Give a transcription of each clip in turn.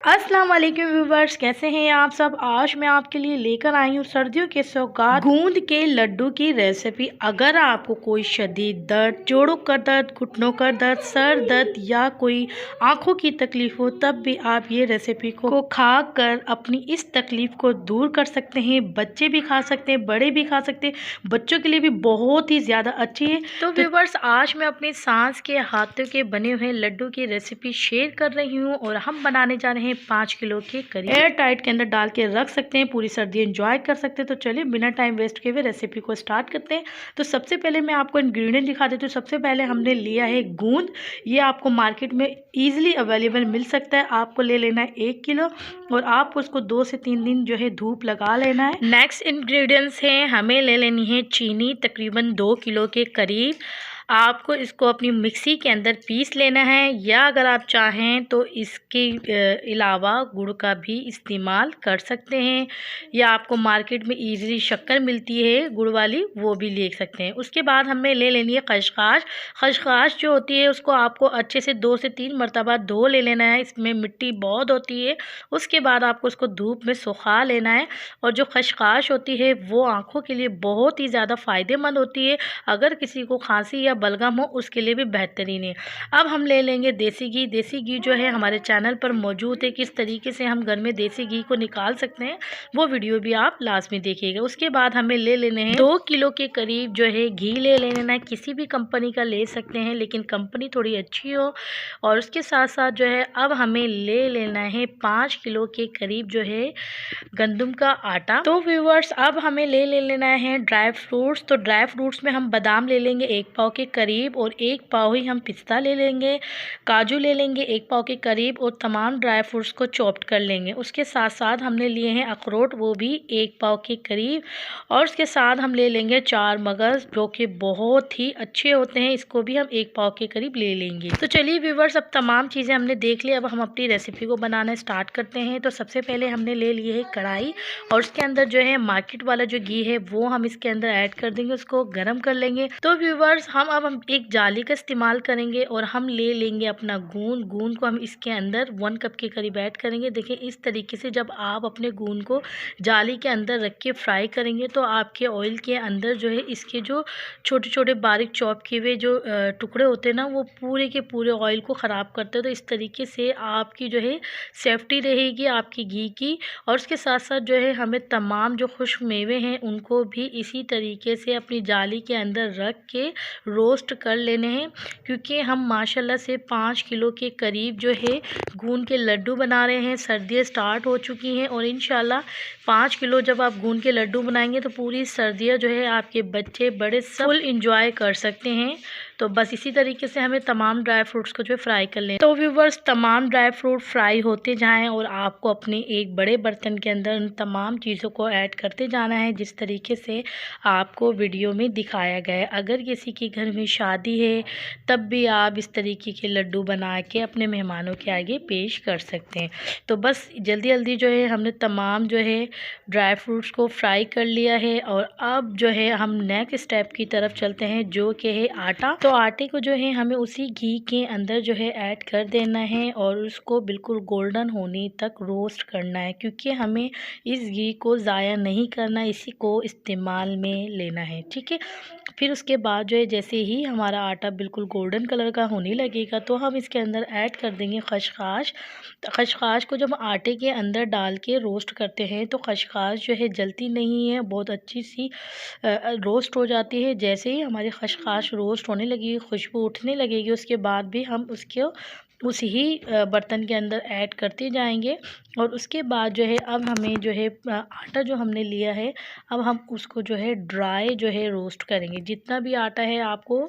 अस्सलाम वालेकुम व्यूवर्स, कैसे हैं आप सब। आज मैं आपके लिए लेकर आई हूँ सर्दियों के सौगात गूंद के लड्डू की रेसिपी। अगर आपको कोई शदीद दर्द, जोड़ों का दर्द, घुटनों का दर्द, सर दर्द या कोई आंखों की तकलीफ हो, तब भी आप ये रेसिपी को खा कर अपनी इस तकलीफ को दूर कर सकते हैं। बच्चे भी खा सकते हैं, बड़े भी खा सकते हैं, बच्चों के लिए भी बहुत ही ज़्यादा अच्छी है। तो व्यूवर्स, आज मैं अपनी सास के हाथों के बने हुए लड्डू की रेसिपी शेयर कर रही हूँ और हम बनाने जा रहे हैं 5 किलो के करीब। एयर टाइट के अंदर डाल के रख सकते हैं, पूरी सर्दी एंजॉय कर सकते हैं। तो चलिए बिना टाइम वेस्ट किए हुए रेसिपी को स्टार्ट करते हैं। तो सबसे पहले मैं आपको इंग्रेडिएंट दिखा देती हूँ। सबसे पहले हमने लिया है गूंद। ये आपको मार्केट में ईजिली अवेलेबल मिल सकता है। आपको ले लेना है 1 किलो और आपको उसको 2 से 3 दिन जो है धूप लगा लेना है। नेक्स्ट इंग्रेडिएंट्स हैं, हमें ले लेनी है चीनी तकरीबन 2 किलो के करीब। आपको इसको अपनी मिक्सी के अंदर पीस लेना है, या अगर आप चाहें तो इसके अलावा गुड़ का भी इस्तेमाल कर सकते हैं, या आपको मार्केट में इजीली शक्कर मिलती है गुड़ वाली, वो भी ले सकते हैं। उसके बाद हमें ले लेनी है खसखस। खसखस जो होती है उसको आपको अच्छे से 2 से 3 मरतबा धो ले लेना है, इसमें मिट्टी बहुत होती है। उसके बाद आपको उसको धूप में सुखा लेना है। और जो खसखस होती है वो आँखों के लिए बहुत ही ज़्यादा फ़ायदेमंद होती है। अगर किसी को खांसी या बलगम हो उसके लिए भी बेहतरीन है। अब हम ले लेंगे देसी घी। देसी घी जो है हमारे चैनल पर मौजूद है, किस तरीके से हम घर में देसी घी को निकाल सकते हैं, वो वीडियो भी आप लास्ट में देखिएगा। उसके बाद हमें ले लेने हैं 2 किलो के करीब जो है घी ले लेना है। किसी भी कंपनी का ले सकते हैं, लेकिन कंपनी थोड़ी अच्छी हो। और उसके साथ साथ जो है अब हमें ले लेना है 5 किलो के करीब जो है गंदम का आटा। तो व्यूअर्स, अब हमें ले लेना है ड्राई फ्रूट्स। तो ड्राई फ्रूट्स में हम बादाम ले लेंगे 1 पाव के करीब, और 1 पाव ही हम पिस्ता ले लेंगे। काजू ले लेंगे 1 पाव के करीब, और तमाम ड्राई फ्रूट्स को चॉप्ड कर लेंगे। उसके साथ साथ हमने लिए हैं अखरोट, वो भी 1 पाव के करीब। और उसके साथ हम ले लेंगे 4 मगज़, जो कि बहुत ही अच्छे होते हैं, इसको भी हम 1 पाव के करीब ले लेंगे। तो चलिए व्यूअर्स, अब तमाम चीज़ें हमने देख ली, अब हम अपनी रेसिपी को बनाना स्टार्ट करते हैं। तो सबसे पहले हमने ले लिए है कढ़ाई, और उसके अंदर जो है मार्केट वाला जो घी है वो हम इसके अंदर ऐड कर देंगे, उसको गर्म कर लेंगे। तो व्यूवर्स, हम एक जाली का इस्तेमाल करेंगे और हम ले लेंगे अपना गूंद को हम इसके अंदर 1 कप के करीब ऐड करेंगे। देखिए इस तरीके से जब आप अपने गूंद को जाली के अंदर रख के फ्राई करेंगे तो आपके ऑयल के अंदर जो है इसके जो छोटे छोटे बारीक चॉप किए हुए जो टुकड़े होते हैं ना, वो पूरे के पूरे ऑयल को ख़राब करते हैं। तो इस तरीके से आपकी जो है सेफ्टी रहेगी आपकी घी की। और उसके साथ साथ जो है हमें तमाम जो खुश्क मेवे हैं उनको भी इसी तरीके से अपनी जाली के अंदर रख के रोस्ट कर लेने हैं, क्योंकि हम माशाल्लाह से 5 किलो के करीब जो है गूंद के लड्डू बना रहे हैं। सर्दियाँ स्टार्ट हो चुकी हैं और इंशाल्लाह 5 किलो जब आप गूंद के लड्डू बनाएंगे तो पूरी सर्दियाँ जो है आपके बच्चे बड़े सब फुल इंजॉय कर सकते हैं। तो बस इसी तरीके से हमें तमाम ड्राई फ्रूट्स को जो है फ्राई कर लें। तो व्यूवर्स, तमाम ड्राई फ्रूट फ्राई होते जाएं और आपको अपने एक बड़े बर्तन के अंदर उन तमाम चीज़ों को ऐड करते जाना है, जिस तरीके से आपको वीडियो में दिखाया गया है। अगर किसी के घर में शादी है तब भी आप इस तरीके के लड्डू बना के अपने मेहमानों के आगे पेश कर सकते हैं। तो बस जल्दी जल्दी जो है हमने तमाम जो है ड्राई फ्रूट्स को फ्राई कर लिया है। और अब जो है हम नेक्स्ट स्टेप की तरफ चलते हैं, जो कि है आटा। तो आटे को जो है हमें उसी घी के अंदर जो है ऐड कर देना है और उसको बिल्कुल गोल्डन होने तक रोस्ट करना है, क्योंकि हमें इस घी को ज़ाया नहीं करना, इसी को इस्तेमाल में लेना है, ठीक है। फिर उसके बाद जो है जैसे ही हमारा आटा बिल्कुल गोल्डन कलर का होने लगेगा तो हम इसके अंदर ऐड कर देंगे खसखस। खसखस को जब आटे के अंदर डाल के रोस्ट करते हैं तो खसखस जो है जलती नहीं है, बहुत अच्छी सी रोस्ट हो जाती है। जैसे ही हमारी खसखस रोस्ट होने लगी, खुशबू उठने लगेगी, उसके बाद भी हम उसको उस ही बर्तन के अंदर ऐड करते जाएंगे। और उसके बाद जो है अब हमें जो है आटा जो हमने लिया है, अब हम उसको जो है ड्राई जो है रोस्ट करेंगे। जितना भी आटा है आपको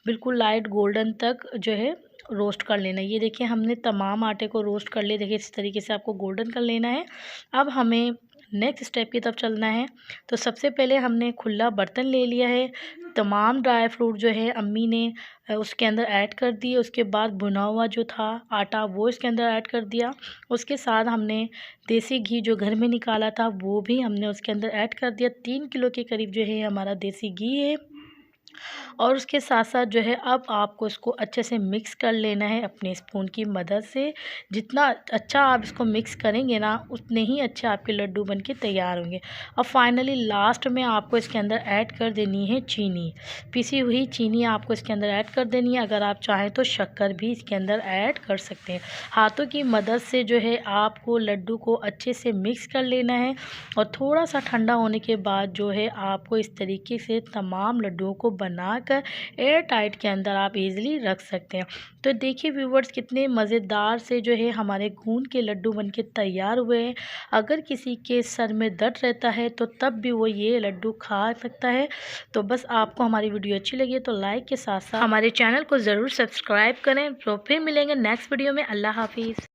बिल्कुल लाइट गोल्डन तक जो है रोस्ट कर लेना है। ये देखिए हमने तमाम आटे को रोस्ट कर लिया। देखिए इस तरीके से आपको गोल्डन कर लेना है। अब हमें नेक्स्ट स्टेप की तरफ चलना है। तो सबसे पहले हमने खुला बर्तन ले लिया है, तमाम ड्राई फ्रूट जो है अम्मी ने उसके अंदर ऐड कर दिए। उसके बाद भुना हुआ जो था आटा वो इसके अंदर ऐड कर दिया। उसके साथ हमने देसी घी जो घर में निकाला था वो भी हमने उसके अंदर ऐड कर दिया। 3 किलो के करीब जो है हमारा देसी घी है। और उसके साथ साथ जो है अब आपको इसको अच्छे से मिक्स कर लेना है अपने स्पून की मदद से। जितना अच्छा आप इसको मिक्स करेंगे ना, उतने ही अच्छे आपके लड्डू बन के तैयार होंगे। अब फाइनली लास्ट में आपको इसके अंदर ऐड कर देनी है चीनी। पिसी हुई चीनी आपको इसके अंदर ऐड कर देनी है। अगर आप चाहें तो शक्कर भी इसके अंदर ऐड कर सकते हैं। हाथों की मदद से जो है आपको लड्डू को अच्छे से मिक्स कर लेना है और थोड़ा सा ठंडा होने के बाद जो है आपको इस तरीके से तमाम लड्डुओं को बनाकर एयर टाइट के अंदर आप इजीली रख सकते हैं। तो देखिए व्यूवर्स, कितने मज़ेदार से जो है हमारे गूंद के लड्डू बनके तैयार हुए हैं। अगर किसी के सर में दर्द रहता है तो तब भी वो ये लड्डू खा सकता है। तो बस आपको हमारी वीडियो अच्छी लगी तो लाइक के साथ साथ हमारे चैनल को ज़रूर सब्सक्राइब करें। तो फिर मिलेंगे नेक्स्ट वीडियो में। अल्लाह हाफिज़।